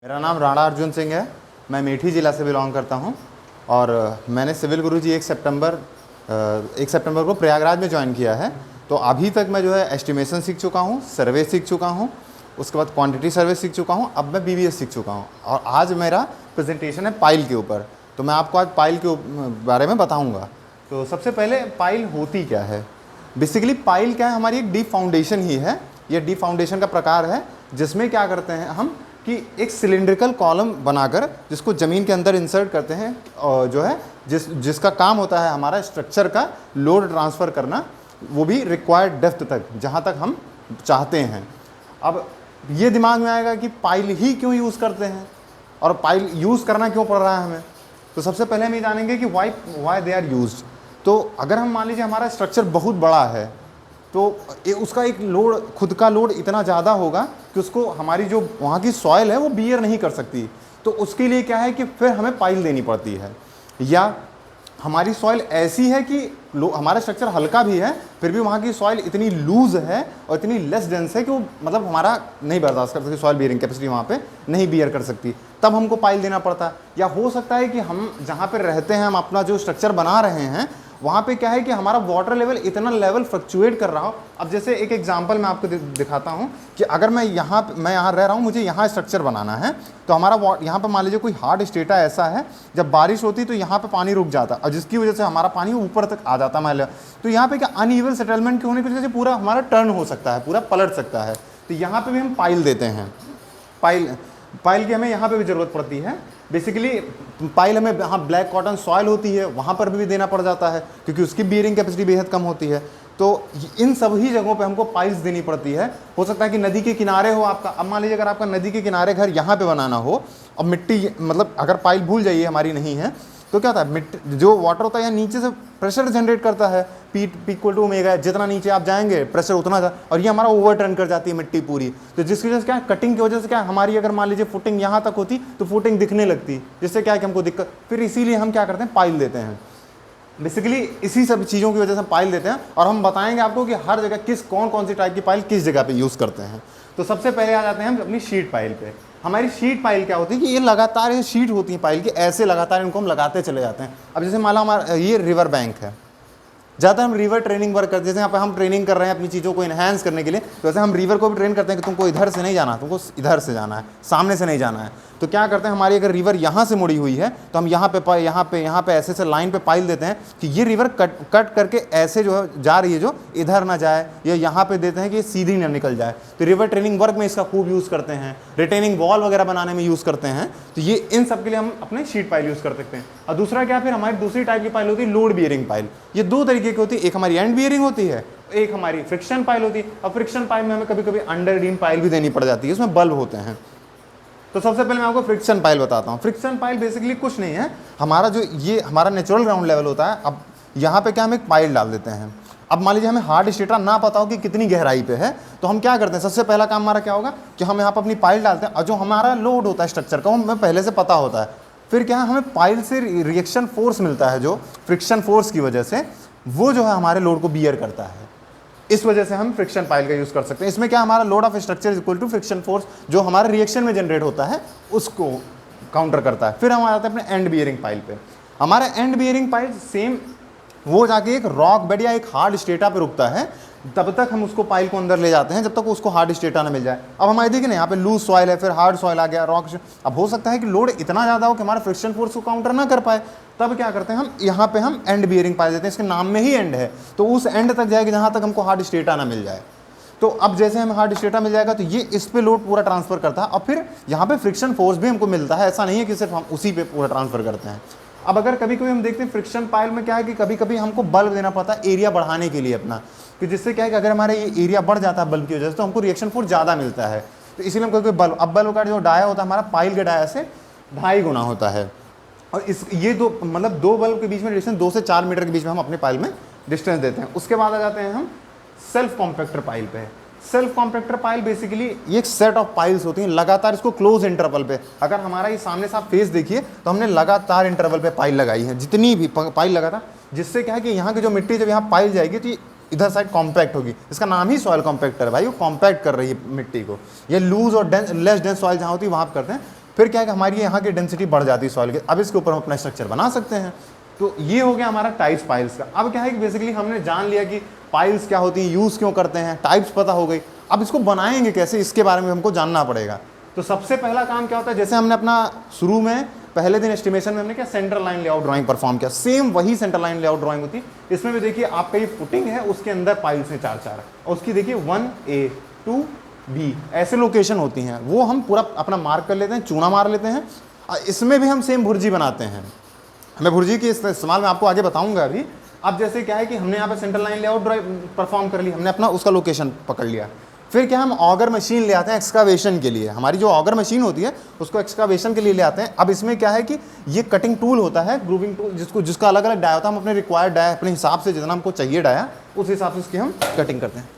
मेरा नाम राणा अर्जुन सिंह है। मैं मेठी ज़िला से बिलोंग करता हूं और मैंने सिविल गुरुजी 1 सितंबर को प्रयागराज में ज्वाइन किया है। तो अभी तक मैं जो है एस्टिमेशन सीख चुका हूं, सर्वे सीख चुका हूं, उसके बाद क्वांटिटी सर्वे सीख चुका हूं, अब मैं बीबीएस सीख चुका हूं और आज मेरा प्रेजेंटेशन है पाइल के ऊपर। तो मैं आपको आज पाइल के बारे में बताऊँगा। तो सबसे पहले पाइल होती क्या है। बेसिकली पाइल क्या है, हमारी एक डीप फाउंडेशन ही है। ये डीप फाउंडेशन का प्रकार है जिसमें क्या करते हैं हम कि एक सिलिंड्रिकल कॉलम बनाकर जिसको ज़मीन के अंदर इंसर्ट करते हैं और जो है जिसका काम होता है हमारा स्ट्रक्चर का लोड ट्रांसफ़र करना, वो भी रिक्वायर्ड डेप्थ तक, जहाँ तक हम चाहते हैं। अब ये दिमाग में आएगा कि पाइल ही क्यों यूज़ करते हैं और पाइल यूज़ करना क्यों पड़ रहा है हमें। तो सबसे पहले हम ये जानेंगे कि वाई दे आर यूज्ड। तो अगर हम मान लीजिए हमारा स्ट्रक्चर बहुत बड़ा है तो उसका एक लोड, खुद का लोड इतना ज़्यादा होगा कि उसको हमारी जो वहाँ की सॉइल है वो बियर नहीं कर सकती। तो उसके लिए क्या है कि फिर हमें पाइल देनी पड़ती है। या हमारी सॉइल ऐसी है कि हमारा स्ट्रक्चर हल्का भी है फिर भी वहाँ की सॉइल इतनी लूज़ है और इतनी लेस डेंस है कि वो मतलब हमारा नहीं बर्दाश्त कर सकती, सॉइल बियरिंग कैपेसिटी वहाँ पे नहीं बियर कर सकती, तब हमको पाइल देना पड़ता है। या हो सकता है कि हम जहाँ पर रहते हैं, हम अपना जो स्ट्रक्चर बना रहे हैं वहाँ पे क्या है कि हमारा वाटर लेवल इतना लेवल फ्लक्चुएट कर रहा हो। अब जैसे एक एग्जांपल मैं आपको दिखाता हूँ कि अगर मैं यहाँ रह रहा हूँ, मुझे यहाँ स्ट्रक्चर बनाना है, तो हमारा यहाँ पे मान लीजिए कोई हार्ड स्टेटा ऐसा है, जब बारिश होती तो यहाँ पे पानी रुक जाता और जिसकी वजह से हमारा पानी ऊपर तक आ जाता मान लिया। तो यहाँ पे क्या अनइवन सेटलमेंट के होने की वजह से पूरा हमारा टर्न हो सकता है, पूरा पलट सकता है। तो यहाँ पर भी हम पाइल देते हैं। पाइल की हमें यहाँ पर भी ज़रूरत पड़ती है। बेसिकली पाइल हमें, हाँ, ब्लैक कॉटन सॉइल होती है वहाँ पर भी देना पड़ जाता है क्योंकि उसकी बियरिंग कैपेसिटी बेहद कम होती है। तो इन सभी जगहों पे हमको पाइल्स देनी पड़ती है। हो सकता है कि नदी के किनारे हो आपका, अब मान लीजिए अगर आपका नदी के किनारे घर यहाँ पे बनाना हो और मिट्टी, मतलब अगर पाइल भूल जाइए हमारी नहीं है तो क्या होता है, मिट्टी जो वाटर होता है यहाँ नीचे से प्रेशर जनरेट करता है, P इक्वल टू ओमेगा, जितना नीचे आप जाएंगे प्रेशर उतना और ये हमारा ओवर टर्न कर जाती है मिट्टी पूरी। तो जिसकी वजह से क्या, कटिंग की वजह से क्या, हमारी अगर मान लीजिए फुटिंग यहाँ तक होती तो फुटिंग दिखने लगती, जिससे क्या है कि हमको दिक्कत, फिर इसीलिए हम क्या करते हैं, पाइल देते हैं। बेसिकली इसी सब चीज़ों की वजह से हम पाइल देते हैं और हम बताएंगे आपको कि हर जगह कौन सी टाइप की पाइल किस जगह पे यूज़ करते हैं। तो सबसे पहले आ जाते हैं हम अपनी शीट पाइल पे। हमारी शीट पाइल क्या होती है कि ये लगातार, ये शीट होती है पाइल की, ऐसे लगातार इनको हम लगाते चले जाते हैं। अब जैसे मान लो हमारा ये रिवर बैंक है, ज़्यादातर हम रिवर ट्रेनिंग वर्क करते हैं, जैसे यहाँ पे हम ट्रेनिंग कर रहे हैं अपनी चीज़ों को इन्हांस करने के लिए, तो वैसे हम रिवर को भी ट्रेन करते हैं कि तुमको इधर से नहीं जाना, तुमको इधर से जाना है, सामने से नहीं जाना है। तो क्या करते हैं, हमारी अगर रिवर यहाँ से मुड़ी हुई है तो हम यहाँ पे ऐसे लाइन पे पाइल देते हैं कि ये रिवर कट करके ऐसे जो है जा रही है, जो इधर ना जाए, या यहाँ पे देते हैं कि ये सीधी ना निकल जाए। तो रिवर ट्रेनिंग वर्क में इसका खूब यूज़ करते हैं, रिटेनिंग वॉल वगैरह बनाने में यूज़ करते हैं। तो ये इन सब के लिए हम अपने शीट पाइल यूज़ कर सकते हैं। और दूसरा क्या, फिर हमारी दूसरी टाइप की पाइल होती है लोड बियरिंग पाइल। ये दो तरीके की होती है, एक हमारी एंड बियरिंग होती है, एक हमारी फ्रिक्शन पाइल होती है। और फ्रिक्शन पाइल में हमें कभी कभी अंडर डीम पाइल भी देनी पड़ जाती है, इसमें बल्ब होते हैं। तो सबसे पहले मैं आपको फ्रिक्शन पाइल बताता हूँ। फ्रिक्शन पाइल बेसिकली कुछ नहीं है, हमारा जो ये हमारा नेचुरल ग्राउंड लेवल होता है। अब यहाँ पे क्या, हम एक पाइल डाल देते हैं। अब मान लीजिए हमें हार्ड स्टेटा ना पता हो कि कितनी गहराई पे है, तो हम क्या करते हैं, सबसे पहला काम हमारा क्या होगा कि हम यहाँ पर अपनी पाइल डालते हैं और जो हमारा लोड होता है स्ट्रक्चर का वो हमें पहले से पता होता है। फिर क्या है, हमें पाइल से रिएक्शन फोर्स मिलता है, जो फ्रिक्शन फोर्स की वजह से वो जो है हमारे लोड को बियर करता है। इस वजह से हम फ्रिक्शन पाइल का यूज़ कर सकते हैं। इसमें क्या, हमारा load of structure is equal to friction force, जो हमारे रिएक्शन में जनरेट होता है उसको काउंटर करता है। फिर हम आते हैं अपने एंड बियरिंग पाइल पे। हमारा एंड बियरिंग पाइल सेम, वो जाके एक रॉक बेड या एक हार्ड स्टेटा पे रुकता है, तब तक हम उसको पाइल को अंदर ले जाते हैं जब तक उसको हार्ड स्टेटा ना मिल जाए। अब हमारे देखिए ना, यहाँ पे लूज सॉइल है, फिर हार्ड सॉइल आ गया, रॉक। अब हो सकता है कि लोड इतना ज़्यादा हो कि हमारा फ्रिक्शन फोर्स को काउंटर ना कर पाए, तब क्या करते हैं हम यहाँ पे हम एंड बियरिंग पाइल देते हैं। इसके नाम में ही एंड है, तो उस एंड तक जाएगी जहाँ तक हमको हार्ड स्टेटा ना मिल जाए। तो अब जैसे हमें हार्ड स्टेटा मिल जाएगा तो ये इस पे लोड पूरा ट्रांसफर करता है और फिर यहाँ पे फ्रिक्शन फोर्स भी हमको मिलता है। ऐसा नहीं है कि सिर्फ हम उसी पे पूरा ट्रांसफर करते हैं। अब अगर कभी कभी हम देखते हैं फ्रिक्शन पाइल में क्या है कि कभी कभी हमको बल्ब देना पड़ता है एरिया बढ़ाने के लिए अपना, कि जिससे क्या है कि अगर हमारा ये एरिया बढ़ जाता है बल्ब की वजह से तो हमको रिएक्शन फोर्स ज़्यादा मिलता है। तो इसीलिए हम कोई बल्ब, अब बल्ब का जो डाया होता है हमारा पाइल के डाया से 2.5 गुना होता है। और ये दो बल्ब के बीच में डिस्टेंस 2 से 4 मीटर के बीच में हम अपने पाइल में डिस्टेंस देते हैं। उसके बाद आ जाते हैं हम सेल्फ कॉम्पैक्टर पाइल पे। सेल्फ कॉम्पैक्टर पाइल बेसिकली ये एक सेट ऑफ पाइल्स होती हैं, लगातार इसको क्लोज इंटरवल पे, अगर हमारा ये सामने से आप फेस देखिए तो हमने लगातार इंटरवल पे पाइल लगाई है, जितनी भी पाइल लगातार, जिससे क्या है कि यहाँ की जो मिट्टी जब यहाँ पाइल जाएगी तो इधर साइड कॉम्पैक्ट होगी। इसका नाम ही सॉइल कॉम्पैक्टर है भाई, वो कॉम्पैक्ट कर रही है मिट्टी को। ये लूज और लेस डेंस सॉइल जहाँ होती है वहाँ पर करते हैं। फिर क्या है कि हमारी यहाँ की डेंसिटी बढ़ जाती है सॉइल की, अब इसके ऊपर हम अपना स्ट्रक्चर बना सकते हैं। तो ये हो गया हमारा टाइप्स पाइल्स का। अब क्या है कि बेसिकली हमने जान लिया कि पाइल्स क्या होती हैं, यूज़ क्यों करते हैं, टाइप्स पता हो गई। अब इसको बनाएंगे कैसे, इसके बारे में हमको जानना पड़ेगा। तो सबसे पहला काम क्या होता है, जैसे हमने अपना शुरू में पहले दिन एस्टिमेशन में हमने क्या centre line layout drawing perform किया, सेम वही सेंटर लाइन लेआउट ड्राइंग होती है। इसमें भी देखिए आपका ये फुटिंग है, उसके अंदर पाइल्स हैं 4-4, और उसकी देखिए 1A 2B ऐसे लोकेशन होती हैं, वो हम पूरा अपना मार्क कर लेते हैं, चूना मार लेते हैं। इसमें भी हम सेम भुर्जी बनाते हैं। मैं भुर्जी के इस्तेमाल में आपको आगे बताऊंगा अभी। अब जैसे क्या है कि हमने यहाँ पे सेंटर लाइन लेआउट परफॉर्म कर ली, हमने अपना उसका लोकेशन पकड़ लिया। फिर क्या हम ऑगर मशीन ले आते हैं एक्सकावेशन के लिए। हमारी जो ऑगर मशीन होती है उसको एक्सकावेशन के लिए ले आते हैं। अब इसमें क्या है कि ये कटिंग टूल होता है, ग्रूविंग टूल, जिसका अलग अलग डाया होता है। हम अपने रिक्वायर्ड डाया अपने हिसाब से, जितना हमको चाहिए डाया उस हिसाब से इसकी हम कटिंग करते हैं,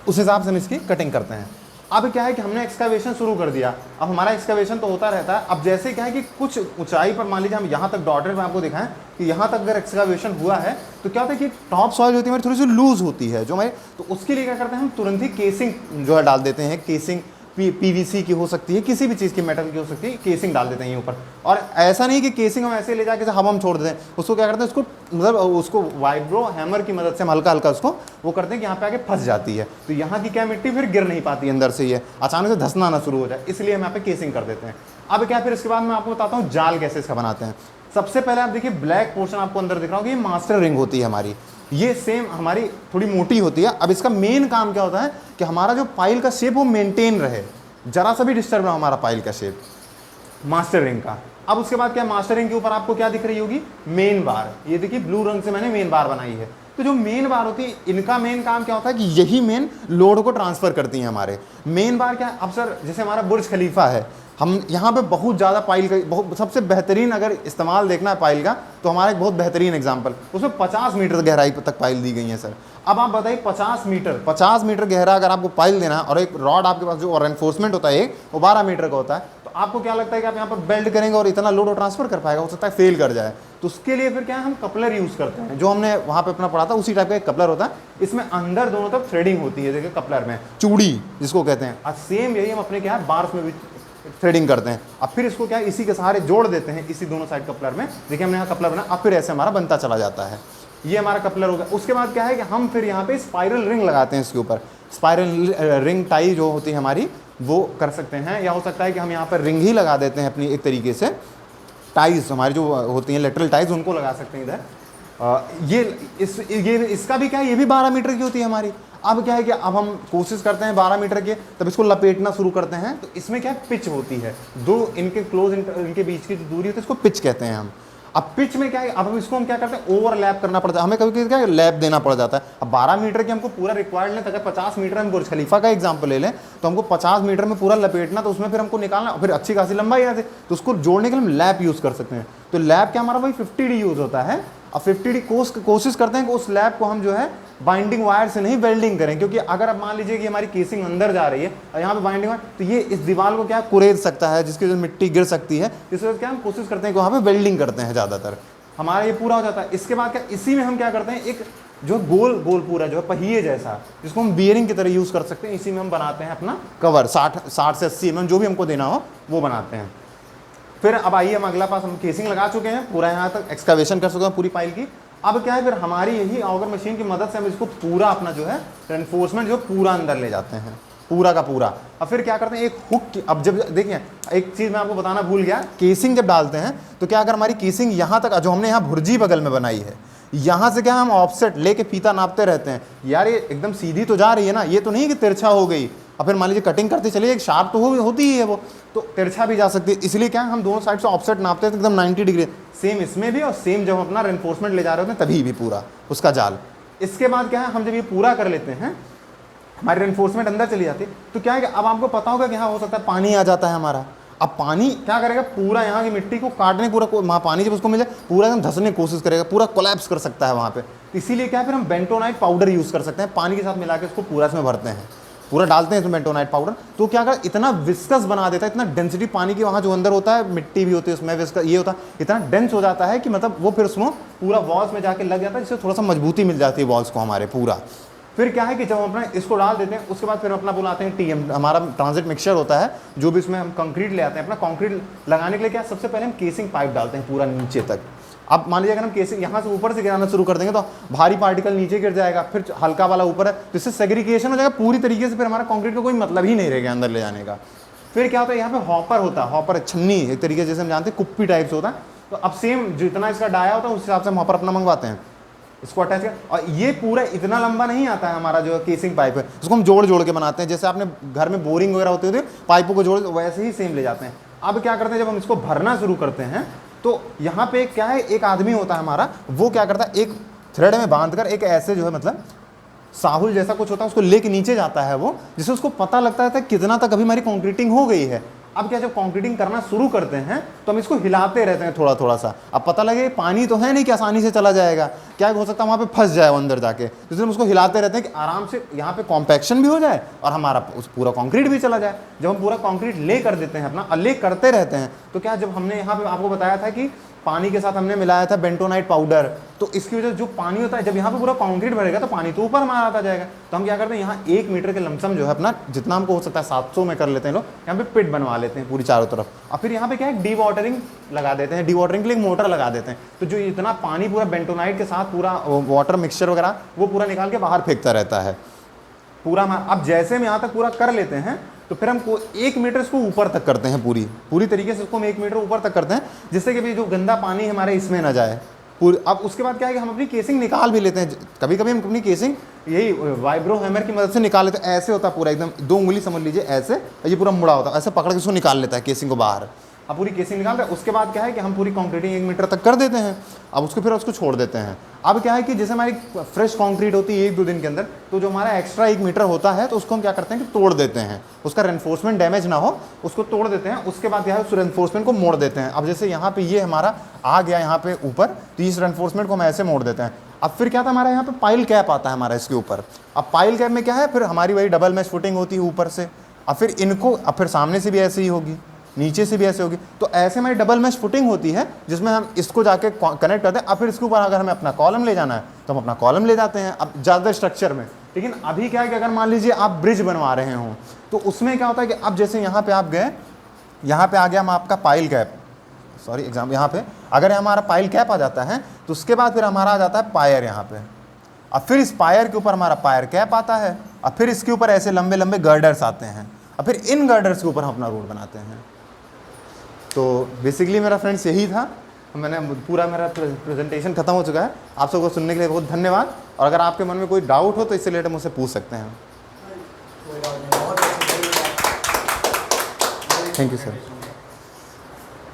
उस हिसाब से हम इसकी कटिंग करते हैं। अब क्या है कि हमने एक्सकावेशन शुरू कर दिया, अब हमारा एक्सकावेशन तो होता रहता है। अब जैसे क्या है कि कुछ ऊंचाई पर मान लीजिए हम यहाँ तक डॉटेड में आपको दिखाएं कि यहाँ तक अगर एक्सकावेशन हुआ है तो क्या होता है कि टॉप सॉइल होती है हमारी थोड़ी सी लूज होती है जो हमारे, तो उसके लिए क्या करते हैं हम तुरंत ही केसिंग जो है डाल देते हैं। केसिंग पीवीसी की हो सकती है, किसी भी चीज़ की मेटल की हो सकती है, केसिंग डाल देते हैं ऊपर। और ऐसा नहीं कि केसिंग हम ऐसे ले जाके हवा हम छोड़ देते हैं, उसको क्या करते हैं, उसको मतलब उसको वाइब्रो हैमर की मदद से हम हल्का हल्का उसको वो करते हैं कि यहाँ पे आके फंस जाती है, तो यहाँ की क्या मिट्टी फिर गिर नहीं पाती अंदर से, ये अचानक से धंसना ना शुरू हो जाए, इसलिए हम यहाँ पे केसिंग कर देते हैं। अब क्या फिर इसके बाद मैं आपको बताता हूँ जाल कैसे इसका बनाते हैं। सबसे पहले आप देखिए ब्लैक पोर्शन आपको अंदर दिख रहा होगा, ये मास्टर रिंग होती है हमारी, ये सेम हमारी थोड़ी मोटी होती है। अब इसका मेन काम क्या होता है कि हमारा जो पाइल का शेप वो मेंटेन रहे, जरा सा भी डिस्टर्ब ना हमारा पाइल का शेप, मास्टर रिंग का। अब उसके बाद क्या, मास्टर रिंग के ऊपर आपको क्या दिख रही होगी, मेन बार। ये देखिए ब्लू रंग से मैंने मेन बार बनाई है। तो जो मेन बार होती है इनका मेन काम क्या होता है कि यही मेन लोड को ट्रांसफर करती हैं हमारे। मेन बार क्या है, अब सर जैसे हमारा बुर्ज खलीफा है, हम यहाँ पे बहुत ज़्यादा पाइल का बहुत सबसे बेहतरीन अगर इस्तेमाल देखना है पाइल का, तो हमारा एक बहुत बेहतरीन एग्जांपल, उसमें 50 मीटर गहराई तक पाइल दी गई है सर। अब आप बताइए 50 मीटर गहरा अगर आपको पाइल देना है और एक रॉड आपके पास जो रेनफोर्समेंट होता है एक वो 12 मीटर का होता है, तो आपको क्या लगता है कि आप यहाँ पर बेल्ट करेंगे और इतना लोड ट्रांसफर कर पाएगा, हो सकता है फेल कर जाए। तो उसके लिए फिर क्या है, हम कपलर यूज़ करते हैं, जो हमने वहाँ पे अपना पढ़ा था उसी टाइप का एक कपलर होता है। इसमें अंदर दोनों तरफ थ्रेडिंग होती है, देखिए कपलर में चूड़ी जिसको कहते हैं, और सेम यही हम अपने क्या है बार्स में भी थ्रेडिंग करते हैं। अब फिर इसको क्या इसी के सहारे जोड़ देते हैं, इसी दोनों साइड कपलर में, देखिए हमने यहाँ कपलर बना, अब फिर ऐसे हमारा बनता चला जाता है। ये हमारा कपलर हो गया। उसके बाद क्या है कि हम फिर यहाँ पे स्पाइरल रिंग लगाते हैं इसके ऊपर। स्पाइरल रिंग टाई जो होती है हमारी वो कर सकते हैं, या हो सकता है कि हम यहाँ पर रिंग ही लगा देते हैं अपनी एक तरीके से। टाइज हमारी जो होती हैं लेटरल टाइज उनको लगा सकते हैं इधर। ये इसका भी क्या है, ये भी 12 मीटर की होती है हमारी। अब क्या है कि अब हम कोशिश करते हैं 12 मीटर के, तब इसको लपेटना शुरू करते हैं। तो इसमें क्या है, पिच होती है, दो इनके क्लोज इनके बीच की जो दूरी होती है इसको पिच कहते हैं हम। अब पिच में क्या है, अब इसको हम क्या करते हैं ओवरलैप करना पड़ता है, हमें कभी कभी क्या लैप देना पड़ जाता है। अब 12 मीटर की हमको पूरा रिक्वायर्ड लें, अगर 50 मीटर हम बुर्ज खलीफा का एग्जांपल ले लें तो हमको 50 मीटर में पूरा लपेटना, तो उसमें फिर हमको निकालना, फिर अच्छी खासी लंबाई आती है, तो उसको जोड़ने के लिए हम लैप यूज़ कर सकते हैं। तो लैप क्या हमारा वही 50D यूज़ होता है। अब 50D कोशिश करते हैं कि उस लैप को हम जो है बाइंडिंग वायर से नहीं वेल्डिंग करें, क्योंकि अगर अब मान लीजिए कि हमारी केसिंग अंदर जा रही है और यहाँ पे बाइंडिंग वायर, तो ये इस दीवार को क्या कुरेद सकता है, जिसकी वजह से मिट्टी गिर सकती है। इस वजह से क्या हम कोशिश करते हैं कि वहाँ पे वेल्डिंग करते हैं ज़्यादातर, हमारा ये पूरा हो जाता है। इसके बाद क्या, इसी में हम क्या करते हैं एक जो गोल गोल पूरा जो है पहिए जैसा, जिसको हम बियरिंग की तरह यूज़ कर सकते हैं, इसी में हम बनाते हैं अपना कवर 60 से 80 mm जो भी हमको देना हो वो बनाते हैं। फिर अब आइए हम अगला पास, हम केसिंग लगा चुके हैं, पूरा यहाँ तक एक्सकावेशन कर चुके हैं पूरी पाइल की। अब क्या है, फिर हमारी यही ऑगर मशीन की मदद से हम इसको पूरा अपना जो है रेनफोर्समेंट जो पूरा अंदर ले जाते हैं, पूरा का पूरा। अब फिर क्या करते हैं, एक हुक की, अब जब देखिए एक चीज़ मैं आपको बताना भूल गया, केसिंग जब डालते हैं तो क्या, अगर हमारी केसिंग यहाँ तक जो हमने यहाँ भुर्जी बगल में बनाई है, यहाँ से क्या हम ऑफसेट लेके फीता नापते रहते हैं, यार ये एकदम सीधी तो जा रही है ना, ये तो नहीं कि तिरछा हो गई। अब फिर मान लीजिए कटिंग करते चलिए, एक शार्प तो होती ही है, वो तो तिरछा भी जा सकती है, इसलिए क्या हम दोनों साइड से ऑफसेट नापते हैं एकदम 90 डिग्री। सेम इसमें भी, और सेम जब हम अपना रेनफोर्समेंट ले जा रहे होते हैं तभी भी पूरा उसका जाल। इसके बाद क्या है, हम जब ये पूरा कर लेते हैं, हमारी रेनफोर्समेंट अंदर चली जाती है, तो क्या है कि अब आपको पता होगा कि हाँ हो सकता है पानी आ जाता है हमारा। अब पानी क्या करेगा, पूरा यहाँ की मिट्टी को काटने, पूरा वहाँ पानी जब उसको मिल जाए पूरा एकदम धंसने की कोशिश करेगा, पूरा कोलैप्स कर सकता है वहाँ पे। इसीलिए क्या है, फिर हम बेंटोनाइट पाउडर यूज़ कर सकते हैं, पानी के साथ मिला के उसको पूरा इसमें भरते हैं, पूरा डालते हैं इसमें बेंटोनाइट पाउडर। तो क्या अगर इतना विस्कस बना देता है, इतना डेंसिटी पानी की वहाँ जो अंदर होता है, मिट्टी भी होती है उसमें, विस्कस ये होता है, इतना डेंस हो जाता है कि मतलब वो फिर उसमें पूरा वॉल्स में जाके लग जाता है, जिससे थोड़ा सा मजबूती मिल जाती है वॉल्स को हमारे पूरा। फिर क्या है कि जब हम अपना इसको डाल देते हैं उसके बाद फिर हम अपना बुलाते हैं टीएम, हमारा ट्रांजिट मिक्सचर होता है जो भी इसमें हम कंक्रीट ले आते हैं। अपना कंक्रीट लगाने के लिए क्या सबसे पहले हम केसिंग पाइप डालते हैं पूरा नीचे तक। अब मान लीजिए अगर हम केसिंग यहाँ से ऊपर से गिराना शुरू कर देंगे तो भारी पार्टिकल नीचे गिर जाएगा, फिर हल्का वाला ऊपर है, तो इससे सेग्रीगेशन हो जाएगा पूरी तरीके से, फिर हमारा कंक्रीट का कोई मतलब ही नहीं रहेगा अंदर ले जाने का। फिर क्या होता है यहाँ पे हॉपर होता है, हॉपर छन्नी एक तरीके से जैसे हम जानते हैं कुप्पी टाइप से होता है। तो अब सेम जितना इसका डाया होता है उस हिसाब से हम हॉपर अपना मंगवाते हैं, इसको अटैच कर। और ये पूरा इतना लंबा नहीं आता है हमारा जो केसिंग पाइप है, उसको हम जोड़ जोड़ के बनाते हैं। जैसे आपने घर में बोरिंग वगैरह होते थे पाइपों को जोड़, वैसे ही सेम ले जाते हैं। अब क्या करते हैं जब हम इसको भरना शुरू करते हैं तो यहाँ पे क्या है, एक आदमी होता है हमारा, वो क्या करता है एक थ्रेड में बांधकर एक ऐसे जो है मतलब साहुल जैसा कुछ होता है उसको लेके नीचे जाता है वो, जिससे उसको पता लगता है कितना तक अभी हमारी कंक्रीटिंग हो गई है। अब क्या जब कंक्रीटिंग करना शुरू करते हैं तो हम इसको हिलाते रहते हैं थोड़ा थोड़ा सा। अब पता लगे पानी तो है नहीं कि आसानी से चला जाएगा, क्या हो सकता है वहाँ पे फंस जाए वो अंदर जाके, तो इसलिए हम उसको हिलाते रहते हैं कि आराम से यहाँ पे कॉम्पैक्शन भी हो जाए और हमारा उस पूरा कंक्रीट भी चला जाए। जब हम पूरा कंक्रीट ले कर देते हैं अपना, ले करते रहते हैं, तो क्या जब हमने यहाँ पे आपको बताया था कि पानी के साथ हमने मिलाया था बेंटोनाइट पाउडर, तो इसकी वजह से जो पानी होता है जब यहाँ पे पूरा कंक्रीट भरेगा तो पानी तो ऊपर हमारा आता जाएगा। तो हम क्या करते हैं यहाँ 1 मीटर के लमसम जो है अपना जितना हमको हो सकता है 700 में कर लेते हैं लोग, यहाँ पे पिट बनवा लेते हैं पूरी चारों तरफ। और फिर यहाँ पे क्या है डी वाटरिंग लगा देते हैं, डी वाटरिंग के लिए मोटर लगा देते हैं। तो जो इतना पानी पूरा बेंटोनाइट के साथ पूरा वाटर मिक्सचर वगैरह वो पूरा निकाल के बाहर फेंकता रहता है पूरा। अब जैसे हम यहाँ तक पूरा कर लेते हैं तो फिर हम 1 मीटर इसको ऊपर तक करते हैं, पूरी तरीके से इसको हम 1 मीटर ऊपर तक करते हैं, जिससे कि भी जो गंदा पानी हमारे इसमें ना जाए पूरी। अब उसके बाद क्या है कि हम अपनी केसिंग निकाल भी लेते हैं। कभी कभी हम अपनी केसिंग यही वाइब्रो हैमर की मदद से निकाल लेते हैं। ऐसे होता है पूरा एकदम 2 उंगली समझ लीजिए ऐसे, ये पूरा मुड़ा होता है, ऐसे पकड़ के इसको निकाल लेता है केसिंग को बाहर। अब पूरी केसिंग निकालते हैं, उसके बाद क्या है कि हम पूरी कंक्रीटिंग 1 मीटर तक कर देते हैं। अब उसको फिर उसको छोड़ देते हैं। अब क्या है कि जैसे हमारी फ्रेश कंक्रीट होती है 1-2 दिन के अंदर, तो जो हमारा एक्स्ट्रा 1 मीटर होता है तो उसको हम क्या करते हैं कि तोड़ देते हैं, उसका रेनफोर्समेंट डैमेज ना हो उसको तोड़ देते हैं। उसके बाद क्या है उस रेनफोर्समेंट को मोड़ देते हैं। अब जैसे यहाँ पे ये हमारा आ गया यहाँ पे ऊपर, तो इस रेनफोर्समेंट को हम ऐसे मोड़ देते हैं। अब फिर क्या था हमारा यहाँ पे पाइल कैप आता है हमारा इसके ऊपर। अब पाइल कैप में क्या है फिर हमारी वही डबल मैश फुटिंग होती है ऊपर से। अब फिर इनको अब फिर सामने से भी ऐसे ही होगी, नीचे से भी ऐसे होगी, तो ऐसे हमारी डबल मैश फुटिंग होती है जिसमें हम इसको जाके कनेक्ट करते हैं। अब फिर इसके ऊपर अगर हमें अपना कॉलम ले जाना है तो हम अपना कॉलम ले जाते हैं अब ज़्यादा स्ट्रक्चर में। लेकिन अभी क्या है कि अगर मान लीजिए आप ब्रिज बनवा रहे हो तो उसमें क्या होता है कि अब जैसे यहाँ पे आप गए, यहाँ पे आ गया हम आपका पाइल कैप, सॉरी एग्जाम, यहाँ पे अगर हमारा पाइल कैप आ जाता है तो उसके बाद फिर हमारा आ जाता है पायर यहाँ पे। अब फिर इस पायर के ऊपर हमारा पायर कैप आता है। अब फिर इसके ऊपर ऐसे लंबे लंबे गर्डर्स आते हैं। अब फिर इन गर्डर्स के ऊपर हम अपना रोड बनाते हैं। तो बेसिकली मेरा फ्रेंड्स यही था, मैंने पूरा मेरा प्रेजेंटेशन खत्म हो चुका है। आप सबको सुनने के लिए बहुत धन्यवाद। और अगर आपके मन में कोई डाउट हो तो इससे रिलेटेड मुझसे पूछ सकते हैं। Thank you sir.